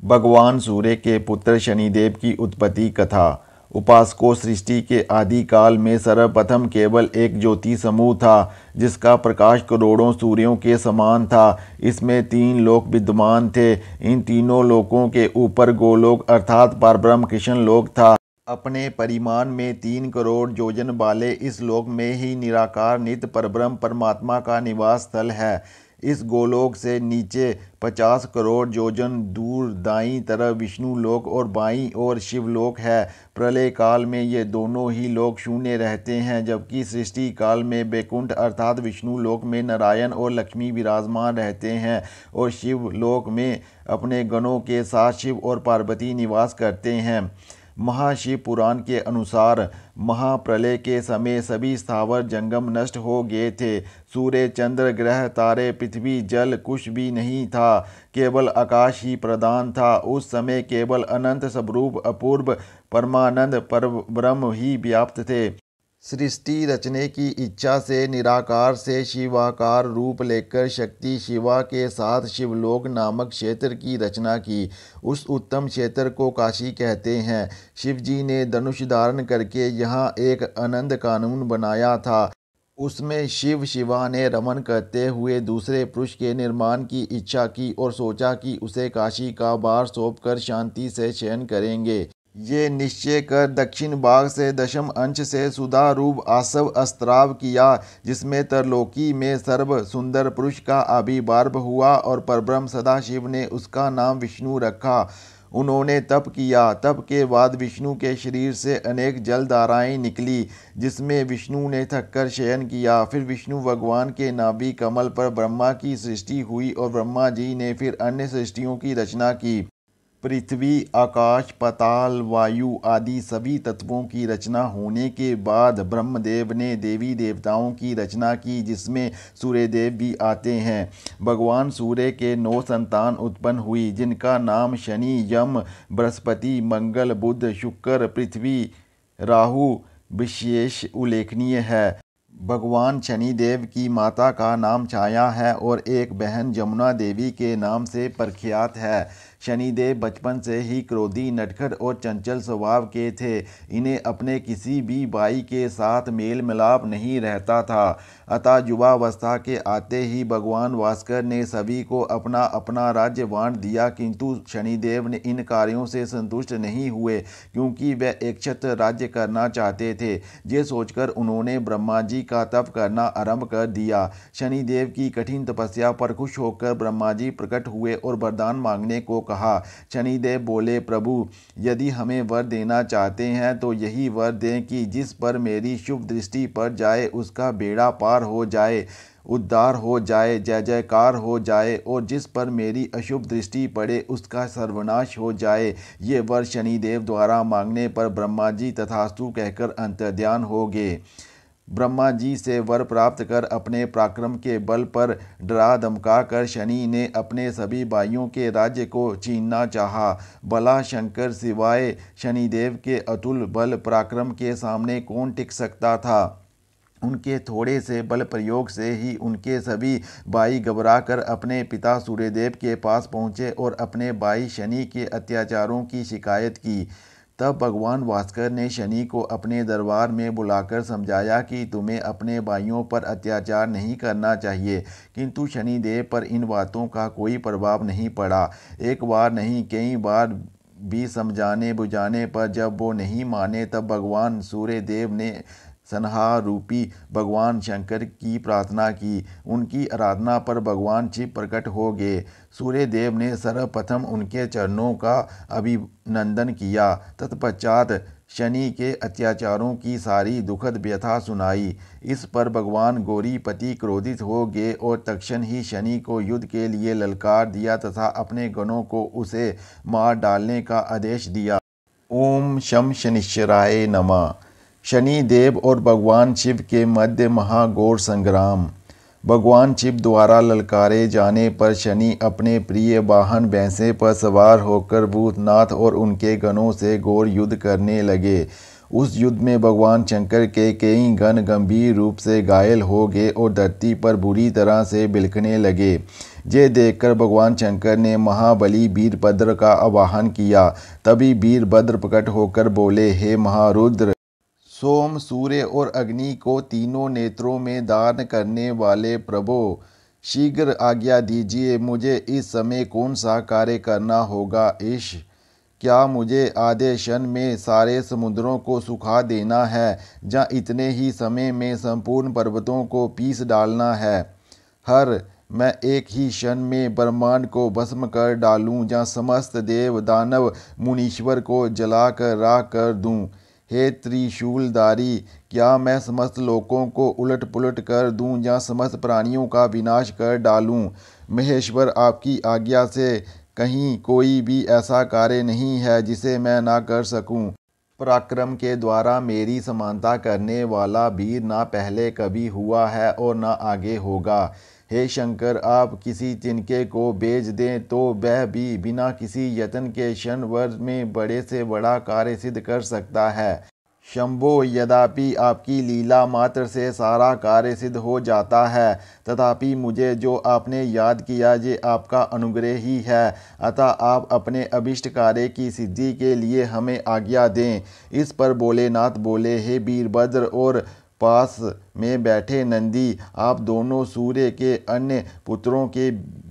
भगवान सूर्य के पुत्र शनिदेव की उत्पत्ति कथा। उपासकों, सृष्टि के आदिकाल में सर्वप्रथम केवल एक ज्योति समूह था जिसका प्रकाश करोड़ों सूर्यों के समान था। इसमें 3 लोक विद्यमान थे। इन तीनों लोकों के ऊपर गोलोक अर्थात परब्रह्म कृष्ण लोक था। अपने परिमाण में 3 करोड़ योजन वाले इस लोक में ही निराकार नित्य परब्रह्म परमात्मा का निवास स्थल है। इस गोलोक से नीचे 50 करोड़ योजन दूर दाईं तरफ विष्णु लोक और बाईं ओर शिवलोक है। प्रलय काल में ये दोनों ही लोक शून्य रहते हैं, जबकि सृष्टि काल में वैकुंठ अर्थात विष्णु लोक में नारायण और लक्ष्मी विराजमान रहते हैं और शिव लोक में अपने गणों के साथ शिव और पार्वती निवास करते हैं। महाशिव पुराण के अनुसार महाप्रलय के समय सभी स्थावर जंगम नष्ट हो गए थे। सूर्य, चंद्र, ग्रह, तारे, पृथ्वी, जल कुछ भी नहीं था, केवल आकाश ही प्रधान था। उस समय केवल अनंत स्वरूप अपूर्व परमानंद परब्रह्म ही व्याप्त थे। सृष्टि रचने की इच्छा से निराकार से शिवाकार रूप लेकर शक्ति शिवा के साथ शिवलोक नामक क्षेत्र की रचना की। उस उत्तम क्षेत्र को काशी कहते हैं। शिवजी ने धनुष धारण करके यहाँ एक आनंद कानून बनाया था। उसमें शिव शिवा ने रमन करते हुए दूसरे पुरुष के निर्माण की इच्छा की और सोचा कि उसे काशी का भार सौंप कर शांति से शयन करेंगे। ये निश्चय कर दक्षिण भाग से दशम अंश से सुधा रूप आसव अस्त्राव किया, जिसमें तरलोकी में सर्व सुंदर पुरुष का आविर्भाव हुआ और परब्रह्म सदाशिव ने उसका नाम विष्णु रखा। उन्होंने तप किया। तप के बाद विष्णु के शरीर से अनेक जलधाराएं निकली, जिसमें विष्णु ने थककर शयन किया। फिर विष्णु भगवान के नाभि कमल पर ब्रह्मा की सृष्टि हुई और ब्रह्मा जी ने फिर अन्य सृष्टियों की रचना की। पृथ्वी, आकाश, पाताल, वायु आदि सभी तत्वों की रचना होने के बाद ब्रह्मदेव ने देवी देवताओं की रचना की, जिसमें सूर्यदेव भी आते हैं। भगवान सूर्य के 9 संतान उत्पन्न हुई, जिनका नाम शनि, यम, बृहस्पति, मंगल, बुध, शुक्र, पृथ्वी, राहु विशेष उल्लेखनीय है। भगवान शनिदेव की माता का नाम छाया है और एक बहन जमुना देवी के नाम से प्रख्यात है। शनिदेव बचपन से ही क्रोधी, नटखट और चंचल स्वभाव के थे। इन्हें अपने किसी भी भाई के साथ मेल मिलाप नहीं रहता था। अतः युवावस्था के आते ही भगवान भास्कर ने सभी को अपना अपना राज्य बांट दिया, किंतु शनिदेव ने इन कार्यों से संतुष्ट नहीं हुए, क्योंकि वे एक छत्र राज्य करना चाहते थे। ये सोचकर उन्होंने ब्रह्मा जी का तप करना आरंभ कर दिया। शनिदेव की कठिन तपस्या पर खुश होकर ब्रह्मा जी प्रकट हुए और वरदान मांगने को कहा। शनिदेव बोले, प्रभु, यदि हमें वर देना चाहते हैं तो यही वर दें कि जिस पर मेरी शुभ दृष्टि पड़ जाए उसका बेड़ा पार हो जाए, उद्धार हो जाए, जय जयकार हो जाए, और जिस पर मेरी अशुभ दृष्टि पड़े उसका सर्वनाश हो जाए। ये वर शनिदेव द्वारा मांगने पर ब्रह्मा जी तथास्तु कहकर अंतर्ध्यान हो गए। ब्रह्मा जी से वर प्राप्त कर अपने पराक्रम के बल पर डरा धमका कर शनि ने अपने सभी भाइयों के राज्य को छीनना चाहा। भला शंकर सिवाय शनिदेव के अतुल बल पराक्रम के सामने कौन टिक सकता था। उनके थोड़े से बल प्रयोग से ही उनके सभी भाई घबरा कर अपने पिता सूर्यदेव के पास पहुँचे और अपने भाई शनि के अत्याचारों की शिकायत की। तब भगवान भास्कर ने शनि को अपने दरबार में बुलाकर समझाया कि तुम्हें अपने भाइयों पर अत्याचार नहीं करना चाहिए, किंतु शनिदेव पर इन बातों का कोई प्रभाव नहीं पड़ा। एक बार नहीं, कई बार भी समझाने बुझाने पर जब वो नहीं माने, तब भगवान सूर्यदेव ने संहार रूपी भगवान शंकर की प्रार्थना की। उनकी आराधना पर भगवान शिव प्रकट हो गए। सूर्यदेव ने सर्वप्रथम उनके चरणों का अभिनंदन किया। तत्पश्चात शनि के अत्याचारों की सारी दुखद व्यथा सुनाई। इस पर भगवान गौरीपति क्रोधित हो गए और तत्क्षण ही शनि को युद्ध के लिए ललकार दिया तथा अपने गणों को उसे मार डालने का आदेश दिया। ओम शम शनिश्चराय नमः। शनिदेव और भगवान शिव के मध्य महाघोर संग्राम। भगवान शिव द्वारा ललकारे जाने पर शनि अपने प्रिय वाहन भैंसे पर सवार होकर भूतनाथ और उनके गणों से घोर युद्ध करने लगे। उस युद्ध में भगवान शंकर के कई गण गंभीर रूप से घायल हो गए और धरती पर बुरी तरह से बिलखने लगे। ये देखकर भगवान शंकर ने महाबली वीरभद्र का आवाहन किया। तभी वीरभद्र प्रकट होकर बोले, हे महारुद्र, सोम, सूर्य और अग्नि को तीनों नेत्रों में दान करने वाले प्रभो, शीघ्र आज्ञा दीजिए, मुझे इस समय कौन सा कार्य करना होगा। ईश, क्या मुझे आधे क्षण में सारे समुद्रों को सुखा देना है, या इतने ही समय में संपूर्ण पर्वतों को पीस डालना है। हर मैं एक ही क्षण में ब्रह्मांड को भस्म कर डालूं, या समस्त देव दानव मुनीश्वर को जलाकर राख कर दूं। हे त्रिशूलधारी, क्या मैं समस्त लोकों को उलट पुलट कर दूं, या समस्त प्राणियों का विनाश कर डालूं। महेश्वर, आपकी आज्ञा से कहीं कोई भी ऐसा कार्य नहीं है जिसे मैं ना कर सकूं। पराक्रम के द्वारा मेरी समानता करने वाला वीर ना पहले कभी हुआ है और ना आगे होगा। हे शंकर, आप किसी तिनके को भेज दें तो वह भी बिना किसी यत्न के क्षण भर में बड़े से बड़ा कार्य सिद्ध कर सकता है। शंभो, यद्यपि आपकी लीला मात्र से सारा कार्य सिद्ध हो जाता है, तथापि मुझे जो आपने याद किया ये आपका अनुग्रह ही है। अतः आप अपने अभिष्ट कार्य की सिद्धि के लिए हमें आज्ञा दें। इस पर भोलेनाथ बोले, हे वीरभद्र और पास में बैठे नंदी, आप दोनों सूर्य के अन्य पुत्रों के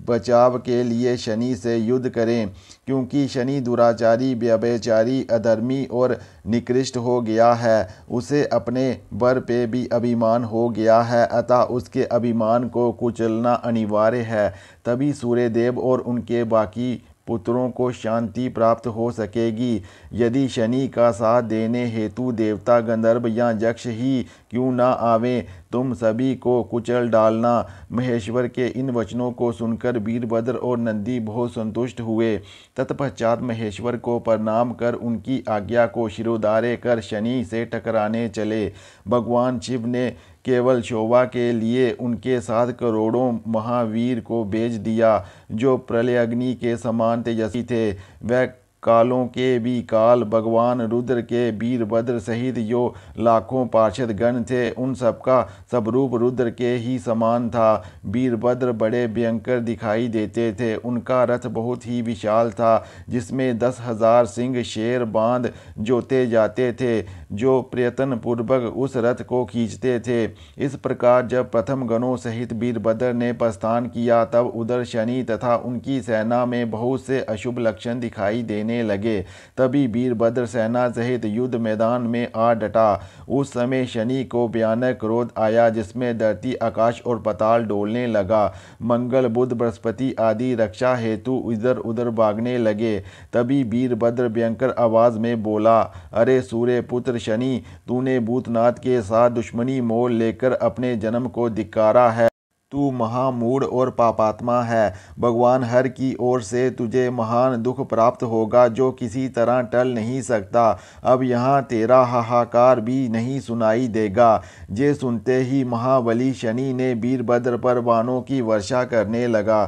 बचाव के लिए शनि से युद्ध करें, क्योंकि शनि दुराचारी, व्यभिचारी, अधर्मी और निकृष्ट हो गया है। उसे अपने बर पे भी अभिमान हो गया है, अतः उसके अभिमान को कुचलना अनिवार्य है। तभी सूर्यदेव और उनके बाकी पुत्रों को शांति प्राप्त हो सकेगी। यदि शनि का साथ देने हेतु देवता, गंधर्व या यक्ष ही क्यों ना आवे, तुम सभी को कुचल डालना। महेश्वर के इन वचनों को सुनकर वीरभद्र और नंदी बहुत संतुष्ट हुए। तत्पश्चात महेश्वर को प्रणाम कर उनकी आज्ञा को शिरोधार्य कर शनि से टकराने चले। भगवान शिव ने केवल शोभा के लिए उनके साथ करोड़ों महावीर को भेज दिया, जो प्रलयाग्नि के समान तेजस्वी थे। वह कालों के भी काल भगवान रुद्र के वीरभद्र सहित जो लाखों पार्षद गण थे, उन सबका स्वरूप रुद्र के ही समान था। वीरभद्र बड़े भयंकर दिखाई देते थे। उनका रथ बहुत ही विशाल था, जिसमें 10,000 सिंह शेर बांध जोते जाते थे, जो प्रयत्न पूर्वक उस रथ को खींचते थे। इस प्रकार जब प्रथम गणों सहित वीरभद्र ने प्रस्थान किया, तब उधर शनि तथा उनकी सेना में बहुत से अशुभ लक्षण दिखाई देने लगे। तभी वीरभद्र सेना सहित युद्ध मैदान में आ डटा। उस समय शनि को भयानक क्रोध आया, जिसमें धरती, आकाश और पाताल डोलने लगा। मंगल, बुध, बृहस्पति आदि रक्षा हेतु इधर उधर भागने लगे। तभी वीरभद्र भयंकर आवाज में बोला, अरे सूर्य पुत्र शनि, तूने भूतनाथ के साथ दुश्मनी मोल लेकर अपने जन्म को धिक्कारा है। तू महामूढ़ और पापात्मा है। भगवान हर की ओर से तुझे महान दुख प्राप्त होगा, जो किसी तरह टल नहीं सकता। अब यहाँ तेरा हाहाकार भी नहीं सुनाई देगा। ये सुनते ही महाबली शनि ने वीरभद्र पर बाणों की वर्षा करने लगा।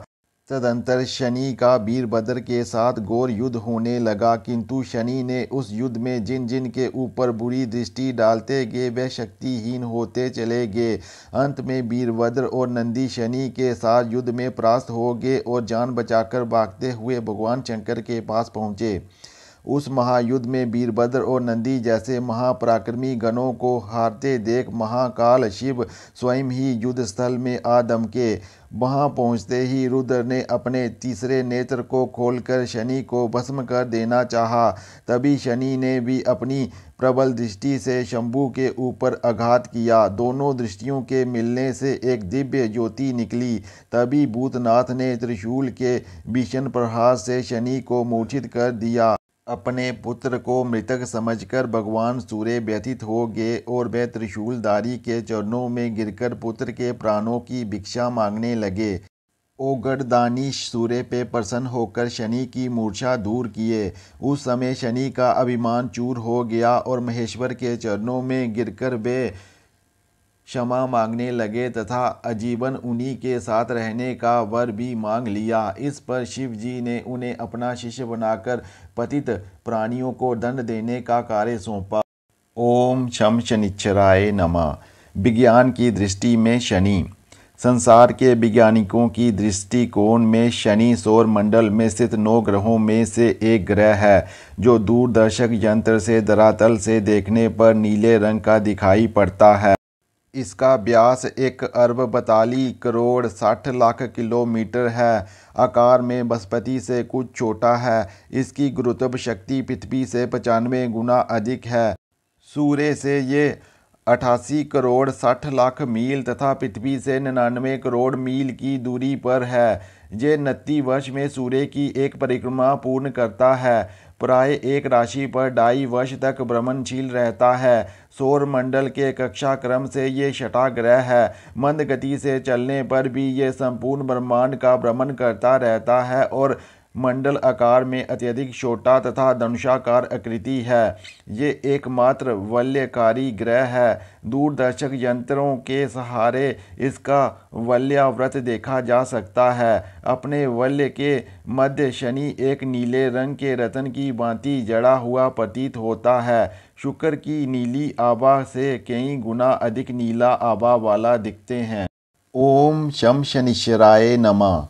तदंतर शनि का वीरभद्र के साथ घोर युद्ध होने लगा, किंतु शनि ने उस युद्ध में जिन जिन के ऊपर बुरी दृष्टि डालते गए, वे शक्तिहीन होते चले गए। अंत में वीरभद्र और नंदी शनि के साथ युद्ध में परास्त हो गए और जान बचाकर भागते हुए भगवान शंकर के पास पहुँचे। उस महायुद्ध में वीरभद्र और नंदी जैसे महापराक्रमी गणों को हारते देख महाकाल शिव स्वयं ही युद्ध स्थल में आ दमके। वहां पहुंचते ही रुद्र ने अपने तीसरे नेत्र को खोलकर शनि को भस्म कर देना चाहा। तभी शनि ने भी अपनी प्रबल दृष्टि से शंभु के ऊपर आघात किया। दोनों दृष्टियों के मिलने से एक दिव्य ज्योति निकली। तभी भूतनाथ ने त्रिशूल के भीषण प्रहार से शनि को मूर्छित कर दिया। अपने पुत्र को मृतक समझकर भगवान सूर्य व्यथित हो गए और वे त्रिशूलधारी के चरणों में गिरकर पुत्र के प्राणों की भिक्षा मांगने लगे। ओगढ़दानी सूर्य पे प्रसन्न होकर शनि की मूर्छा दूर किए। उस समय शनि का अभिमान चूर हो गया और महेश्वर के चरणों में गिरकर वे क्षमा मांगने लगे तथा आजीवन उन्हीं के साथ रहने का वर भी मांग लिया। इस पर शिव जी ने उन्हें अपना शिष्य बनाकर पतित प्राणियों को दंड देने का कार्य सौंपा। ओम शम शनिश्चराय नमः। विज्ञान की दृष्टि में शनि। संसार के वैज्ञानिकों की दृष्टिकोण में शनि सौर मंडल में स्थित 9 ग्रहों में से एक ग्रह है, जो दूरदर्शक यंत्र से धरातल से देखने पर नीले रंग का दिखाई पड़ता है। इसका व्यास 1 अरब 42 करोड़ 60 लाख किलोमीटर है। आकार में बृहस्पति से कुछ छोटा है। इसकी गुरुत्व शक्ति पृथ्वी से 95 गुना अधिक है। सूर्य से ये 88 करोड़ 60 लाख मील तथा पृथ्वी से 99 करोड़ मील की दूरी पर है। ये 29 वर्ष में सूर्य की एक परिक्रमा पूर्ण करता है। प्राय एक राशि पर 2.5 वर्ष तक भ्रमणशील रहता है। सौर मंडल के कक्षा क्रम से ये 6वां ग्रह है। मंद गति से चलने पर भी ये संपूर्ण ब्रह्मांड का भ्रमण करता रहता है और मंडल आकार में अत्यधिक छोटा तथा धनुषाकार आकृति है। ये एकमात्र वलयकारी ग्रह है। दूरदर्शक यंत्रों के सहारे इसका वलयावृत देखा जा सकता है। अपने वलय के मध्य शनि एक नीले रंग के रत्न की भांति जड़ा हुआ प्रतीत होता है। शुक्र की नीली आभा से कई गुना अधिक नीला आभा वाला दिखते हैं। ओम शम शनिश्चराय नमः।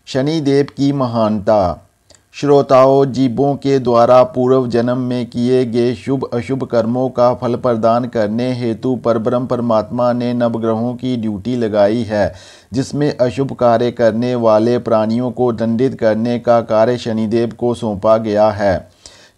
शनिदेव की महानता। श्रोताओं, जीवों के द्वारा पूर्व जन्म में किए गए शुभ अशुभ कर्मों का फल प्रदान करने हेतु परब्रह्म परमात्मा ने नवग्रहों की ड्यूटी लगाई है, जिसमें अशुभ कार्य करने वाले प्राणियों को दंडित करने का कार्य शनिदेव को सौंपा गया है।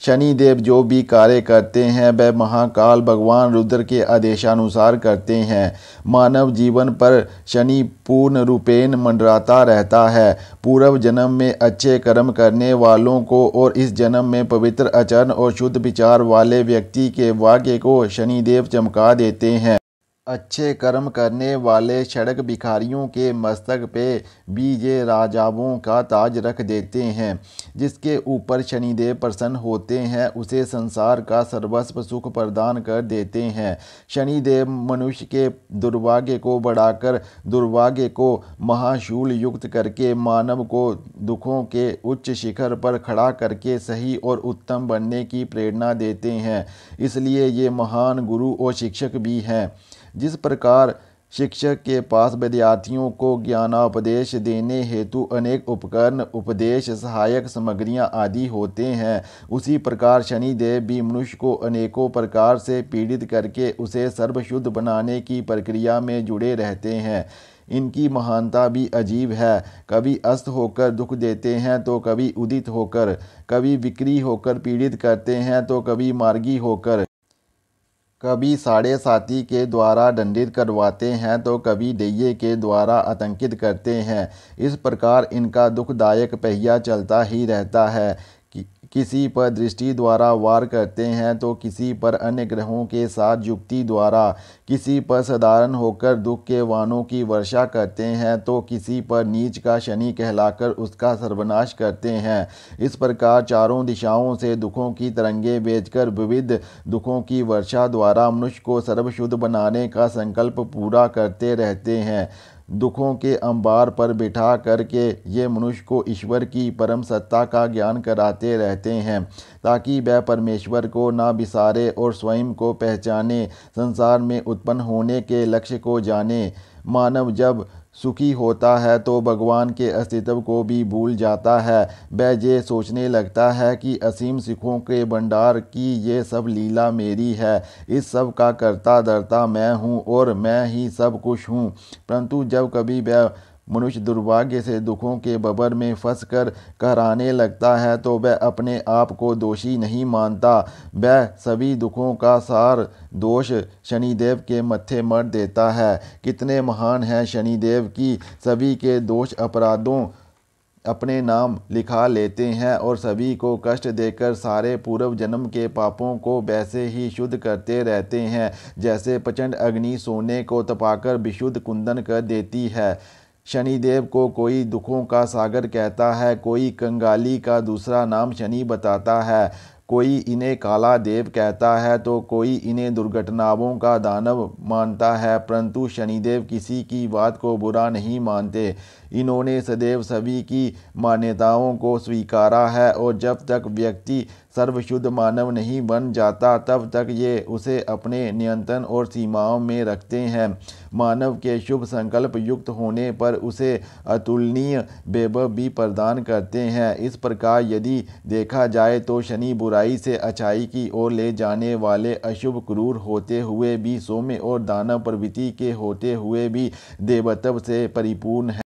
शनिदेव जो भी कार्य करते हैं वह महाकाल भगवान रुद्र के आदेशानुसार करते हैं। मानव जीवन पर शनि पूर्ण रूपेण मंडराता रहता है। पूर्व जन्म में अच्छे कर्म करने वालों को और इस जन्म में पवित्र आचरण और शुद्ध विचार वाले व्यक्ति के भाग्य को शनिदेव चमका देते हैं। अच्छे कर्म करने वाले सड़क भिखारियों के मस्तक पे भी ये राजाओं का ताज रख देते हैं। जिसके ऊपर शनिदेव प्रसन्न होते हैं उसे संसार का सर्वस्व सुख प्रदान कर देते हैं। शनिदेव मनुष्य के दुर्भाग्य को बढ़ाकर दुर्भाग्य को महाशूल युक्त करके मानव को दुखों के उच्च शिखर पर खड़ा करके सही और उत्तम बनने की प्रेरणा देते हैं। इसलिए ये महान गुरु और शिक्षक भी हैं। जिस प्रकार शिक्षक के पास विद्यार्थियों को ज्ञानोपदेश देने हेतु अनेक उपकरण, उपदेश, सहायक सामग्रियां आदि होते हैं, उसी प्रकार शनिदेव भी मनुष्य को अनेकों प्रकार से पीड़ित करके उसे सर्वशुद्ध बनाने की प्रक्रिया में जुड़े रहते हैं। इनकी महानता भी अजीब है। कभी अस्त होकर दुख देते हैं तो कभी उदित होकर, कभी विक्री होकर पीड़ित करते हैं तो कभी मार्गी होकर, कभी साढ़े साथी के द्वारा दंडित करवाते हैं तो कभी दैये के द्वारा आतंकित करते हैं। इस प्रकार इनका दुखदायक पहिया चलता ही रहता है। किसी पर दृष्टि द्वारा वार करते हैं तो किसी पर अन्य ग्रहों के साथ युक्ति द्वारा, किसी पर साधारण होकर दुख के वाणों की वर्षा करते हैं तो किसी पर नीच का शनि कहलाकर उसका सर्वनाश करते हैं। इस प्रकार चारों दिशाओं से दुखों की तरंगें भेजकर विविध दुखों की वर्षा द्वारा मनुष्य को सर्वशुद्ध बनाने का संकल्प पूरा करते रहते हैं। दुखों के अंबार पर बिठा करके ये मनुष्य को ईश्वर की परम सत्ता का ज्ञान कराते रहते हैं, ताकि वह परमेश्वर को ना बिसारे और स्वयं को पहचाने, संसार में उत्पन्न होने के लक्ष्य को जाने। मानव जब सुखी होता है तो भगवान के अस्तित्व को भी भूल जाता है। वह ये सोचने लगता है कि असीम सुखों के भंडार की ये सब लीला मेरी है, इस सब का करता धर्ता मैं हूँ और मैं ही सब कुछ हूँ। परंतु जब कभी वह मनुष्य दुर्भाग्य से दुखों के बबर में फंस कर कहराने लगता है तो वह अपने आप को दोषी नहीं मानता। वह सभी दुखों का सार दोष शनिदेव के मत्थे मर देता है। कितने महान हैं शनिदेव की सभी के दोष अपराधों अपने नाम लिखा लेते हैं और सभी को कष्ट देकर सारे पूर्व जन्म के पापों को वैसे ही शुद्ध करते रहते हैं जैसे प्रचंड अग्नि सोने को तपाकर विशुद्ध कुंदन कर देती है। शनिदेव को कोई दुखों का सागर कहता है, कोई कंगाली का दूसरा नाम शनि बताता है, कोई इन्हें काला देव कहता है तो कोई इन्हें दुर्घटनाओं का दानव मानता है। परंतु शनिदेव किसी की बात को बुरा नहीं मानते। इन्होंने सदैव सभी की मान्यताओं को स्वीकारा है और जब तक व्यक्ति सर्वशुद्ध मानव नहीं बन जाता तब तक ये उसे अपने नियंत्रण और सीमाओं में रखते हैं। मानव के शुभ संकल्प युक्त होने पर उसे अतुलनीय वैभव भी प्रदान करते हैं। इस प्रकार यदि देखा जाए तो शनि बुराई से अच्छाई की ओर ले जाने वाले अशुभ क्रूर होते हुए भी सौम्य और दानव प्रवृत्ति के होते हुए भी देवत्व से परिपूर्ण है।